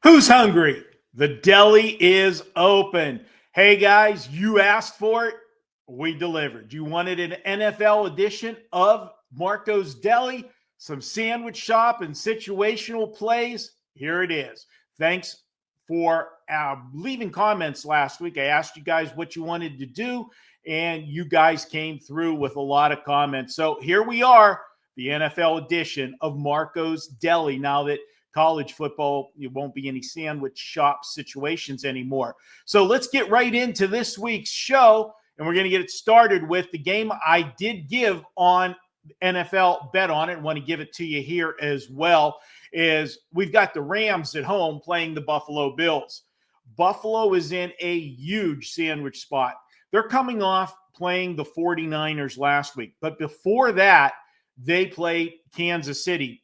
Who's hungry? The deli is open. Hey guys, you asked for it. We delivered. You wanted an NFL edition of Marco's Deli, some sandwich shop and situational plays. Here it is. Thanks for leaving comments last week. I asked you guys what you wanted to do, and you guys came through with a lot of comments. So here we are, the NFL edition of Marco's Deli. Now that college football, it won't be any sandwich shop situations anymore. So let's get right into this week's show, and we're going to get it started with the game I did give on NFL Bet On It. I want to give it to you here as well. Is we've got the Rams at home playing the Buffalo Bills. Buffalo is in a huge sandwich spot. They're coming off playing the 49ers last week, but before that, they played Kansas City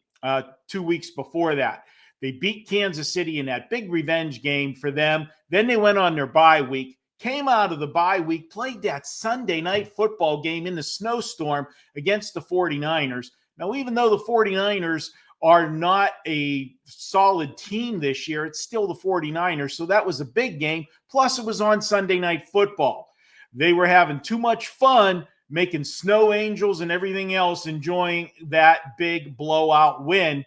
2 weeks before that. They beat Kansas City in that big revenge game for them. Then they went on their bye week, came out of the bye week, played that Sunday night football game in the snowstorm against the 49ers. Now, even though the 49ers are not a solid team this year, it's still the 49ers, so that was a big game. Plus, it was on Sunday Night Football. They were having too much fun making snow angels and everything else, enjoying that big blowout win.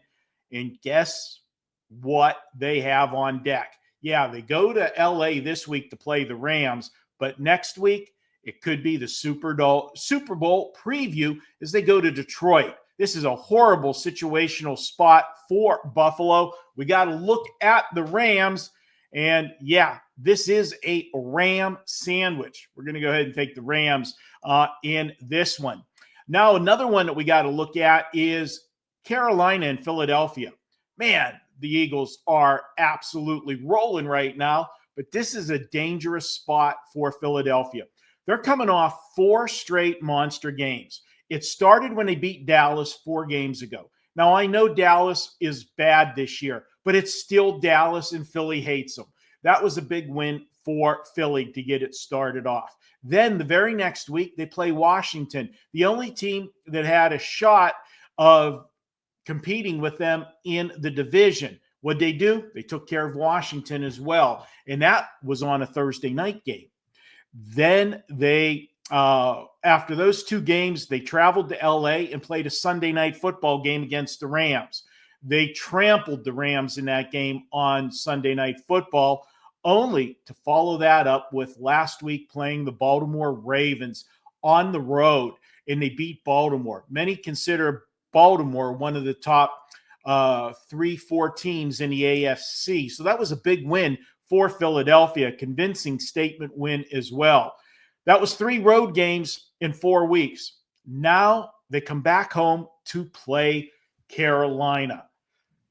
And guess what they have on deck? Yeah, they go to LA this week to play the Rams, but next week it could be the Super Bowl preview as they go to Detroit. This is a horrible situational spot for Buffalo. We got to look at the Rams, and yeah, this is a Ram sandwich. We're going to go ahead and take the Rams in this one. Now, another one that we got to look at is Carolina and Philadelphia. Man, the Eagles are absolutely rolling right now, but this is a dangerous spot for Philadelphia. They're coming off 4 straight monster games. It started when they beat Dallas 4 games ago. Now, I know Dallas is bad this year, but it's still Dallas, and Philly hates them. That was a big win for Philly to get it started off. Then the very next week, they play Washington, the only team that had a shot of competing with them in the division. What'd they do? They took care of Washington as well, and that was on a Thursday night game. Then they, after those 2 games, they traveled to LA and played a Sunday night football game against the Rams. They trampled the Rams in that game on Sunday Night Football, only to follow that up with last week playing the Baltimore Ravens on the road, and they beat Baltimore. Many consider Baltimore one of the top 3-4 teams in the AFC. So that was a big win for Philadelphia, a convincing statement win as well. That was 3 road games in 4 weeks. Now they come back home to play Carolina.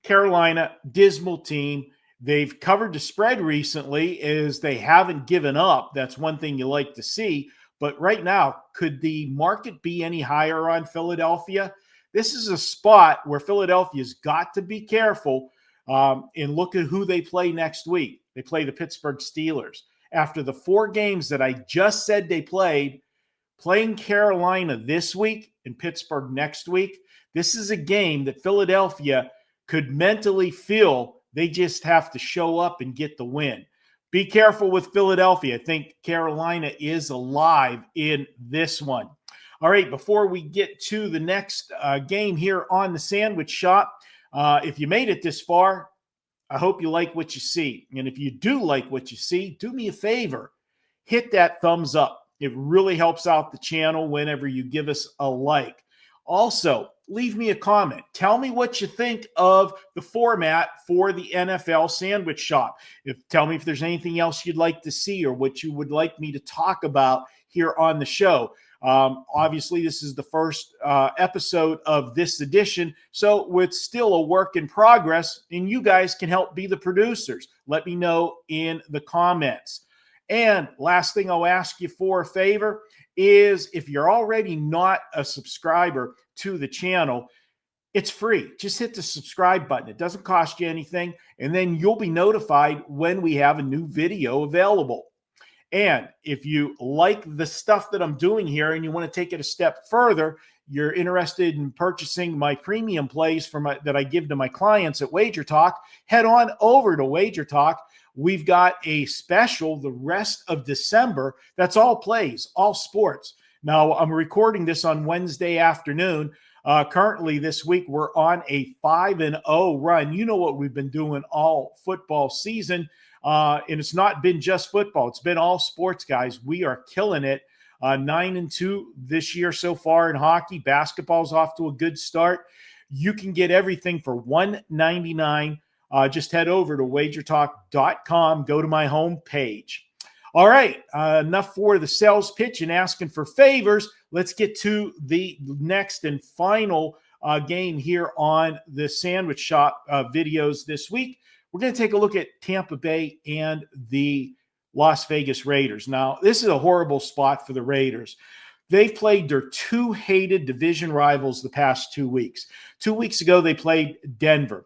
Carolina, dismal team. They've covered the spread recently as they haven't given up. That's one thing you like to see. But right now, could the market be any higher on Philadelphia? This is a spot where Philadelphia's got to be careful and look at who they play next week. They play the Pittsburgh Steelers. After the 4 games that I just said they played, playing Carolina this week and Pittsburgh next week, this is a game that Philadelphia could mentally feel they just have to show up and get the win. Be careful with Philadelphia. I think Carolina is alive in this one. All right, before we get to the next game here on the Sandwich Shop, if you made it this far, I hope you like what you see. And if you do like what you see, do me a favor. Hit that thumbs up. It really helps out the channel whenever you give us a like. Also, leave me a comment. Tell me what you think of the format for the NFL Sandwich Shop. Tell me if there's anything else you'd like to see or what you would like me to talk about here on the show. Obviously, this is the first episode of this edition, so it's still a work in progress, and you guys can help be the producers. Let me know in the comments. And last thing I'll ask you for a favor is if you're already not a subscriber to the channel, it's free. Just hit the subscribe button. It doesn't cost you anything, and then you'll be notified when we have a new video available. And if you like the stuff that I'm doing here and you want to take it a step further, you're interested in purchasing my premium plays that I give to my clients at WagerTalk, head on over to WagerTalk. We've got a special the rest of December. That's all plays, all sports. Now, I'm recording this on Wednesday afternoon. Currently this week, we're on a 5-0 run. You know what we've been doing all football season. And it's not been just football. It's been all sports, guys. We are killing it. 9-2 this year so far in hockey. Basketball's off to a good start. You can get everything for $199. Just head over to wagertalk.com. Go to my home page. All right, enough for the sales pitch and asking for favors. Let's get to the next and final game here on the Sandwich Shop videos this week. We're going to take a look at Tampa Bay and the Las Vegas Raiders. Now, this is a horrible spot for the Raiders. They've played their two hated division rivals the past 2 weeks. 2 weeks ago, they played Denver.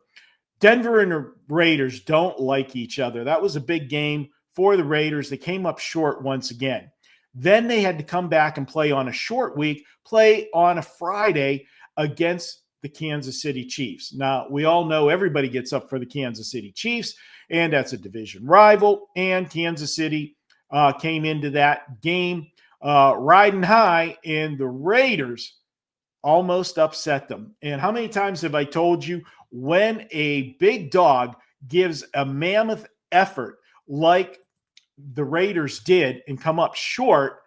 Denver and the Raiders don't like each other. That was a big game for the Raiders. They came up short once again. Then they had to come back and play on a short week, play on a Friday against the Kansas City Chiefs. Now, we all know everybody gets up for the Kansas City Chiefs, and that's a division rival. And Kansas City came into that game riding high, and the Raiders almost upset them. And how many times have I told you, when a big dog gives a mammoth effort like the Raiders did and come up short,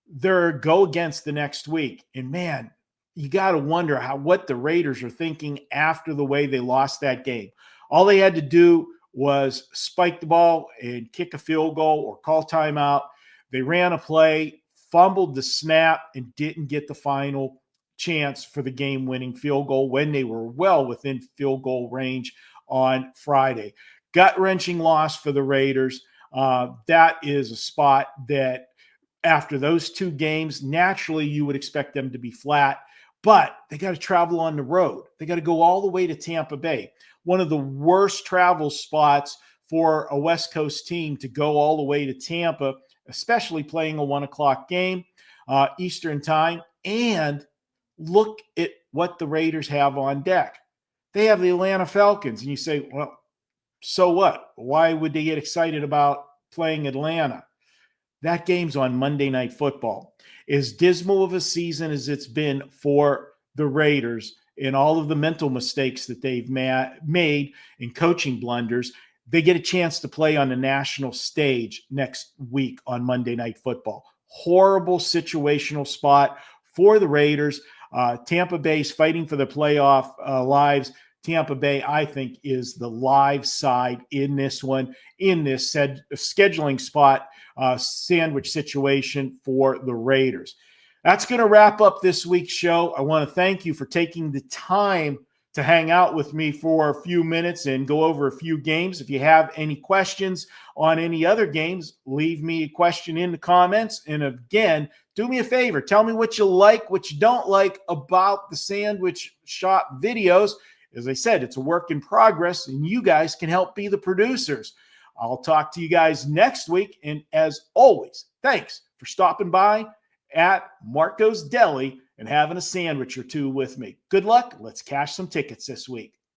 they're go against the next week. And man, you got to wonder what the Raiders are thinking after the way they lost that game. All they had to do was spike the ball and kick a field goal or call timeout. They ran a play, fumbled the snap, and didn't get the final chance for the game-winning field goal when they were well within field goal range on Friday. Gut-wrenching loss for the Raiders. That is a spot that after those two games, naturally you would expect them to be flat, but they got to travel on the road. They got to go all the way to Tampa Bay, one of the worst travel spots for a West Coast team to go all the way to Tampa, especially playing a 1 o'clock game, Eastern time. And look at what the Raiders have on deck. They have the Atlanta Falcons, and you say, well, so what? Why would they get excited about playing Atlanta? That game's on Monday Night Football. As dismal of a season as it's been for the Raiders and all of the mental mistakes that they've made and coaching blunders, they get a chance to play on the national stage next week on Monday Night Football. Horrible situational spot for the Raiders. Tampa Bay's fighting for the playoff lives. Tampa Bay, I think, is the live side in this one, in this scheduling spot, sandwich situation for the Raiders. That's going to wrap up this week's show. I want to thank you for taking the time to hang out with me for a few minutes and go over a few games. If you have any questions on any other games, leave me a question in the comments. And again, do me a favor. Tell me what you like, what you don't like about the Sandwich Shop videos. As I said, it's a work in progress, and you guys can help be the producers. I'll talk to you guys next week. And as always, thanks for stopping by at Marco's Deli and having a sandwich or two with me. Good luck. Let's cash some tickets this week.